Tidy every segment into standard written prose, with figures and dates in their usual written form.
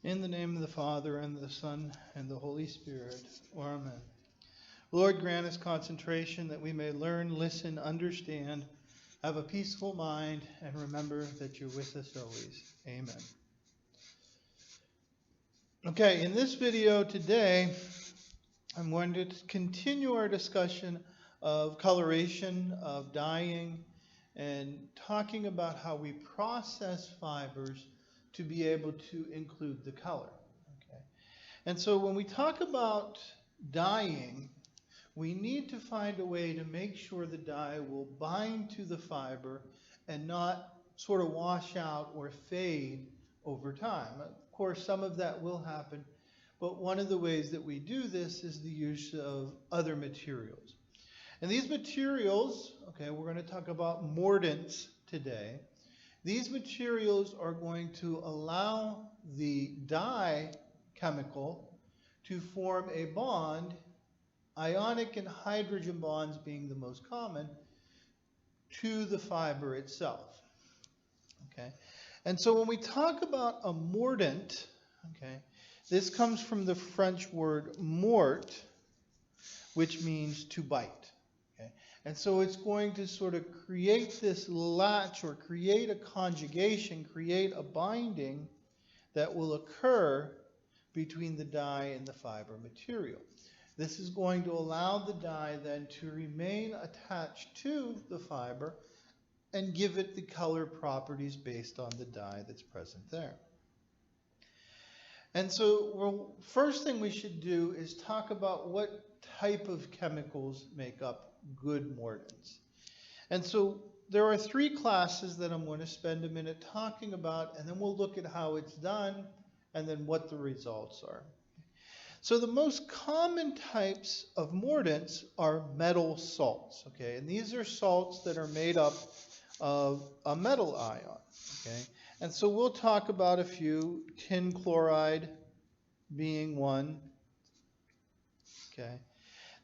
In the name of the Father, and the Son, and the Holy Spirit. Amen. Lord, grant us concentration that we may learn, listen, understand, have a peaceful mind, and remember that you're with us always. Amen. Okay, in this video today, I'm going to continue our discussion of coloration, of dyeing, and talking about how we process fibers to be able to include the color. Okay. And so when we talk about dyeing, we need to find a way to make sure the dye will bind to the fiber and not sort of wash out or fade over time. Of course, some of that will happen, but one of the ways that we do this is the use of other materials. And these materials, okay, we're going to talk about mordants today. These materials are going to allow the dye chemical to form a bond, ionic and hydrogen bonds being the most common, to the fiber itself. Okay? And so when we talk about a mordant, okay, this comes from the French word mort, which means to bite. Okay? And so it's going to sort of create this latch or create a conjugation, create a binding that will occur between the dye and the fiber material. This is going to allow the dye then to remain attached to the fiber and give it the color properties based on the dye that's present there. And so, first thing we should do is talk about what type of chemicals make up good mordants. And so there are three classes that I'm going to spend a minute talking about, and then we'll look at how it's done and then what the results are. So the most common types of mordants are metal salts, okay? And these are salts that are made up of a metal ion, okay? And so we'll talk about a few, tin chloride being one, okay?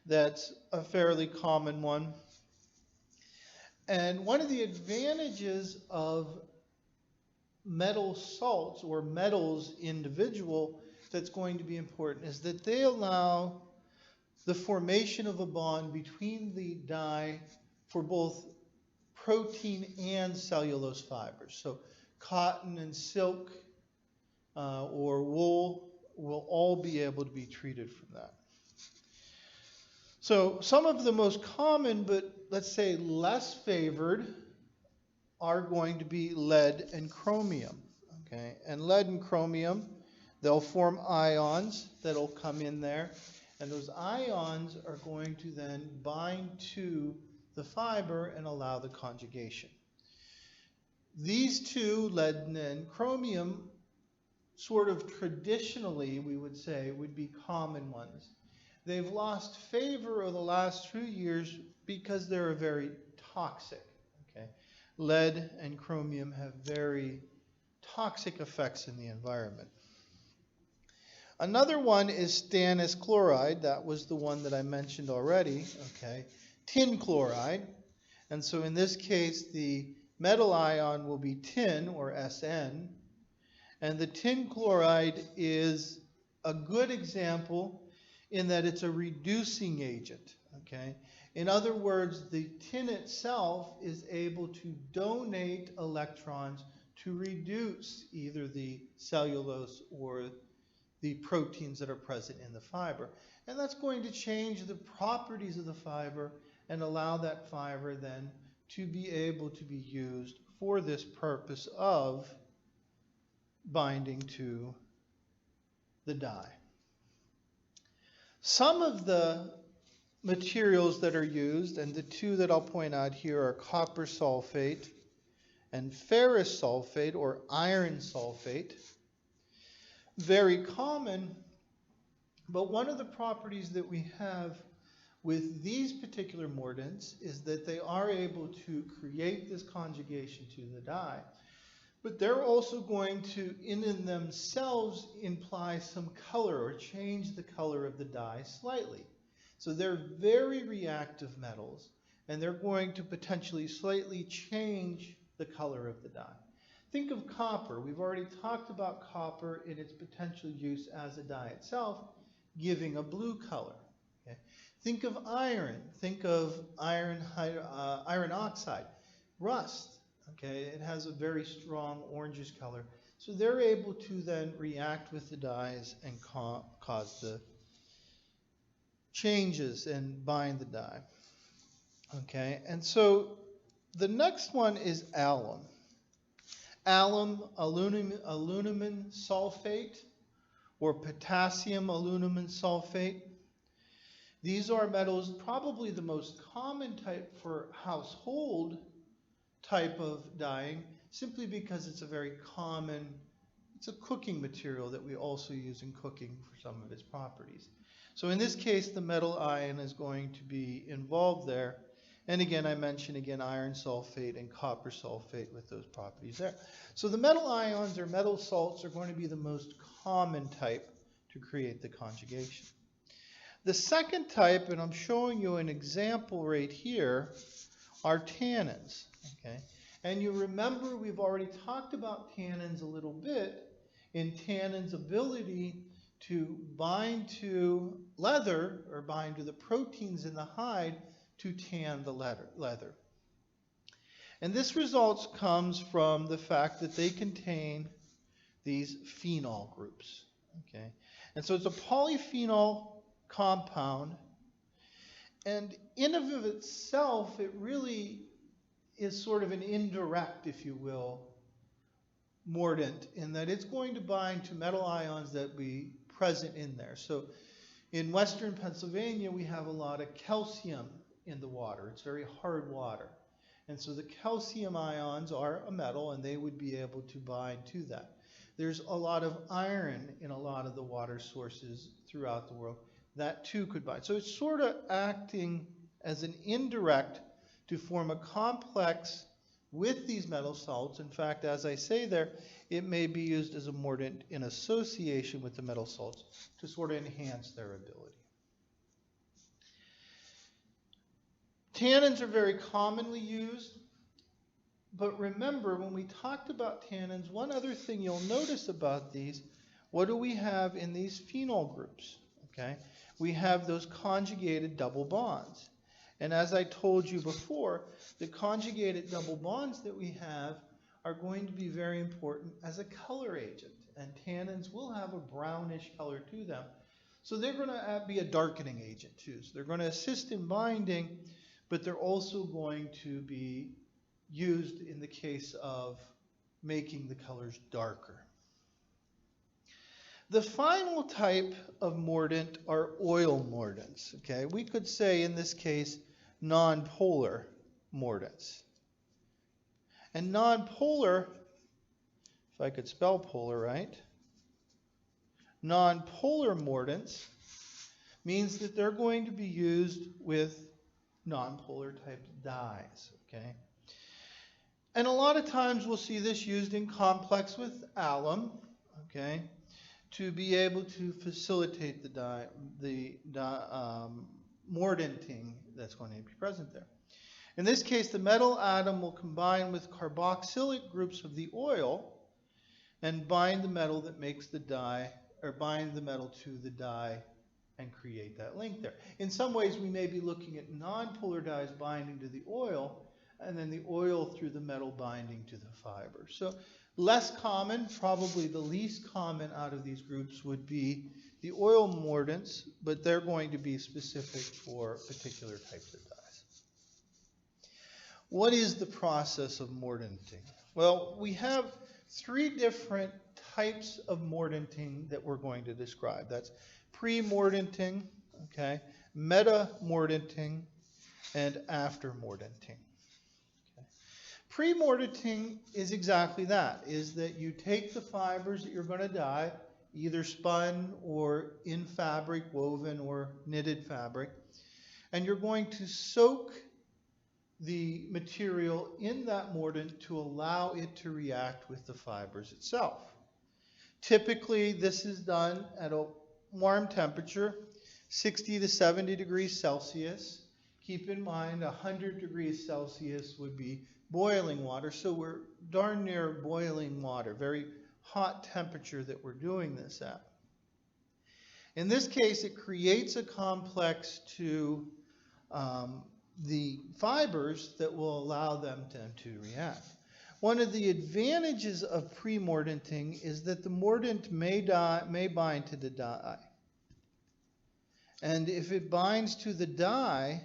That's a fairly common one. And one of the advantages of metal salts or metals individual that's going to be important is that they allow the formation of a bond between the dye for both protein and cellulose fibers. So cotton and silk or wool will all be able to be treated from that. So some of the most common, but let's say less favored, are going to be lead and chromium. Okay, and lead and chromium, they'll form ions that'll come in there, and those ions are going to then bind to the fiber and allow the conjugation. These two, lead and chromium, sort of traditionally, we would say, would be common ones. They've lost favor over the last few years because they're very toxic. Okay? Lead and chromium have very toxic effects in the environment. Another one is stannous chloride. That was the one that I mentioned already. Okay? Tin chloride. And so in this case, the metal ion will be tin, or SN. And the tin chloride is a good example in that it's a reducing agent, okay? In other words, the tin itself is able to donate electrons to reduce either the cellulose or the proteins that are present in the fiber. And that's going to change the properties of the fiber and allow that fiber then to be able to be used for this purpose of binding to the dye. Some of the materials that are used, and the two that I'll point out here are copper sulfate and ferrous sulfate or iron sulfate. Very common, but one of the properties that we have with these particular mordants is that they are able to create this conjugation to the dye. But they're also going to, in themselves, imply some color or change the color of the dye slightly. So they're very reactive metals, and they're going to potentially slightly change the color of the dye. Think of copper. We've already talked about copper in its potential use as a dye itself, giving a blue color. Okay? Think of iron. Think of iron oxide. Rust. Okay? It has a very strong orangish color. So they're able to then react with the dyes and cause the changes and bind the dye. Okay? And so the next one is alum. Alum, aluminum sulfate, or potassium aluminum sulfate. These are metals, probably the most common type for household type of dyeing, simply because it's a very common, it's a cooking material that we also use in cooking for some of its properties. So in this case, the metal ion is going to be involved there. And again, I mentioned iron sulfate and copper sulfate with those properties there. So the metal ions or metal salts are going to be the most common type to create the conjugation. The second type, and I'm showing you an example right here, are tannins. Okay? And you remember we've already talked about tannins a little bit in tannins' ability to bind to leather or bind to the proteins in the hide to tan the leather. And this results comes from the fact that they contain these phenol groups. Okay? And so it's a polyphenol compound, and in and of itself, it really is sort of an indirect, if you will, mordant, in that it's going to bind to metal ions that be present in there. So in western Pennsylvania, we have a lot of calcium in the water. It's very hard water. And so the calcium ions are a metal, and they would be able to bind to that. There's a lot of iron in a lot of the water sources throughout the world. That too could bind. So it's sort of acting as an indirect to form a complex with these metal salts. In fact, as I say there, it may be used as a mordant in association with the metal salts to sort of enhance their ability. Tannins are very commonly used, but remember when we talked about tannins, one other thing you'll notice about these, what do we have in these phenol groups? Okay, we have those conjugated double bonds. And as I told you before, the conjugated double bonds that we have are going to be very important as a color agent. And tannins will have a brownish color to them. So they're going to be a darkening agent too. So they're going to assist in binding, but they're also going to be used in the case of making the colors darker. The final type of mordant are oil mordants. Okay, we could say in this case nonpolar mordants. And nonpolar, if I could spell polar right, nonpolar mordants means that they're going to be used with nonpolar type dyes. Okay, and a lot of times we'll see this used in complex with alum. Okay, to be able to facilitate the mordanting that's going to be present there. In this case, the metal atom will combine with carboxylic groups of the oil and bind the metal that makes the dye, or bind the metal to the dye and create that link there. In some ways, we may be looking at nonpolar dyes binding to the oil, and then the oil through the metal binding to the fiber. So less common, probably the least common out of these groups would be the oil mordants, but they're going to be specific for particular types of dyes. What is the process of mordanting? Well, we have three different types of mordanting that we're going to describe. That's pre-mordanting, okay, meta-mordanting, and after-mordanting. Pre-mordanting is exactly that, is that you take the fibers that you're going to dye, either spun or in fabric, woven or knitted fabric, and you're going to soak the material in that mordant to allow it to react with the fibers itself. Typically, this is done at a warm temperature, 60 to 70 degrees Celsius. Keep in mind, 100 degrees Celsius would be boiling water. So we're darn near boiling water, very hot temperature that we're doing this at. In this case, it creates a complex to the fibers that will allow them to react. One of the advantages of pre-mordanting is that the mordant may bind to the dye. And if it binds to the dye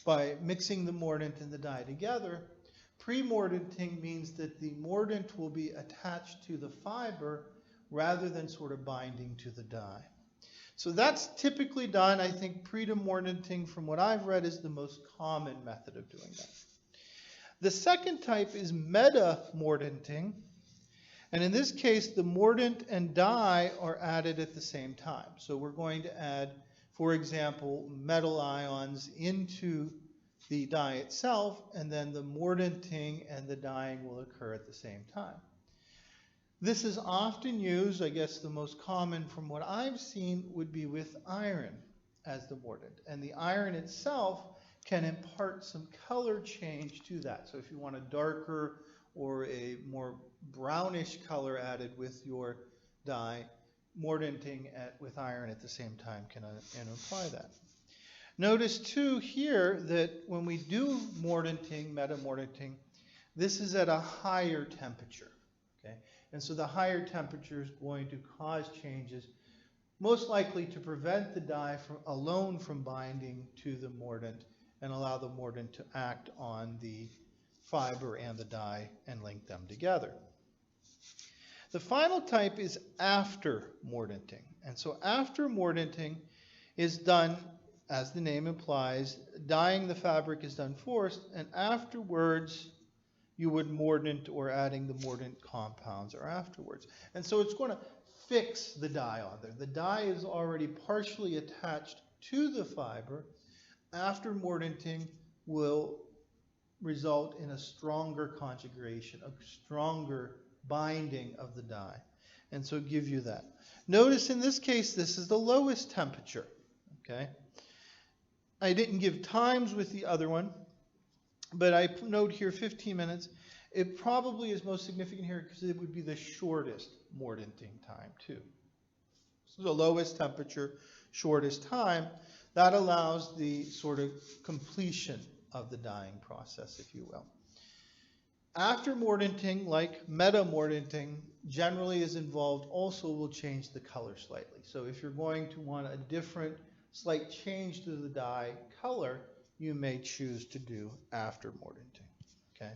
by mixing the mordant and the dye together, pre-mordanting means that the mordant will be attached to the fiber rather than sort of binding to the dye. So that's typically done. I think pre-mordanting, from what I've read, is the most common method of doing that. The second type is meta-mordanting. And in this case, the mordant and dye are added at the same time. So we're going to add, for example, metal ions into the dye itself, and then the mordanting and the dyeing will occur at the same time. This is often used, I guess the most common from what I've seen would be with iron as the mordant. And the iron itself can impart some color change to that. So if you want a darker or a more brownish color added with your dye, mordanting with iron at the same time can apply that. Notice too here that when we do mordanting, meta-mordanting, this is at a higher temperature. Okay? And so the higher temperature is going to cause changes, most likely to prevent the dye alone from binding to the mordant and allow the mordant to act on the fiber and the dye and link them together. The final type is after mordanting. And so after mordanting is done, as the name implies, dyeing the fabric is done first, and afterwards you would mordant, or adding the mordant compounds are afterwards. And so it's going to fix the dye on there. The dye is already partially attached to the fiber. After mordanting will result in a stronger conjugation, a stronger binding of the dye. And so give you that. Notice in this case, this is the lowest temperature. Okay. I didn't give times with the other one, but I note here 15 minutes. It probably is most significant here because it would be the shortest mordanting time too. So the lowest temperature, shortest time, that allows the sort of completion of the dyeing process, if you will. After mordanting, like meta-mordanting, generally is involved also will change the color slightly. So if you're going to want a different slight change to the dye color, you may choose to do after mordanting. Okay.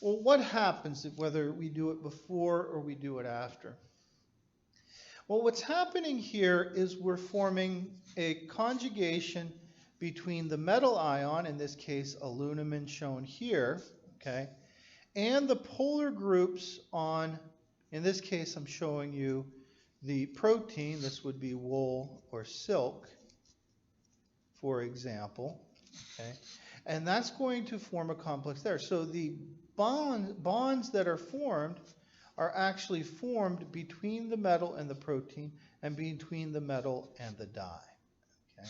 Well, what happens whether we do it before or we do it after? Well, what's happening here is we're forming a conjugation between the metal ion, in this case aluminum shown here, okay, and the polar groups on, in this case I'm showing you the protein, this would be wool or silk, for example, okay, and that's going to form a complex there. So the bonds that are formed are actually formed between the metal and the protein and between the metal and the dye. Okay.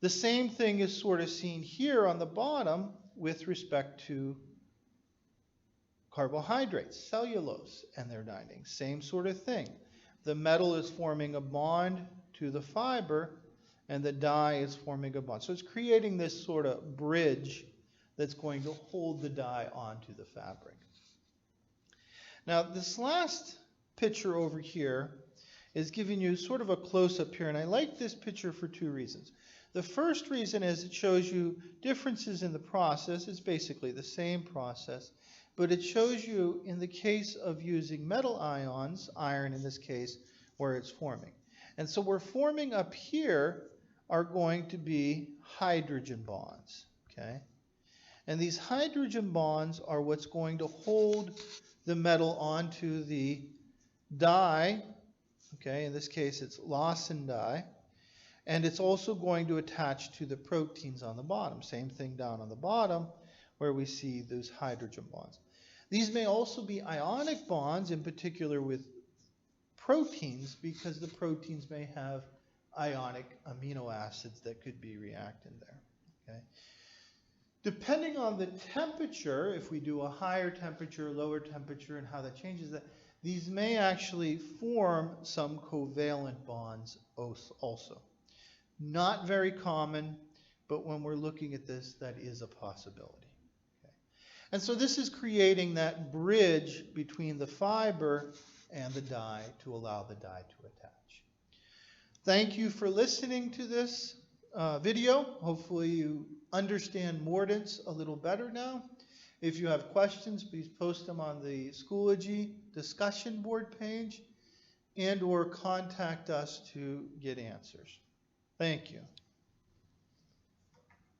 The same thing is sort of seen here on the bottom with respect to carbohydrates, cellulose, and their binding. Same sort of thing. The metal is forming a bond to the fiber and the dye is forming a bond. So it's creating this sort of bridge that's going to hold the dye onto the fabric. Now this last picture over here is giving you sort of a close-up here, and I like this picture for two reasons. The first reason is it shows you differences in the process. It's basically the same process, but it shows you in the case of using metal ions, iron in this case, where it's forming. And so we're forming up here are going to be hydrogen bonds, okay? And these hydrogen bonds are what's going to hold the metal onto the dye, okay? In this case, it's Lawson dye. And it's also going to attach to the proteins on the bottom. Same thing down on the bottom where we see those hydrogen bonds. These may also be ionic bonds, in particular with proteins, because the proteins may have ionic amino acids that could be reacting there. Okay. Depending on the temperature, if we do a higher temperature, lower temperature, and how that changes that, these may actually form some covalent bonds also. Not very common, but when we're looking at this, that is a possibility. Okay. And so this is creating that bridge between the fiber and the dye to allow the dye to attach. Thank you for listening to this video. Hopefully you understand Mordants a little better now. If you have questions, please post them on the Schoology discussion board page and/or contact us to get answers. Thank you.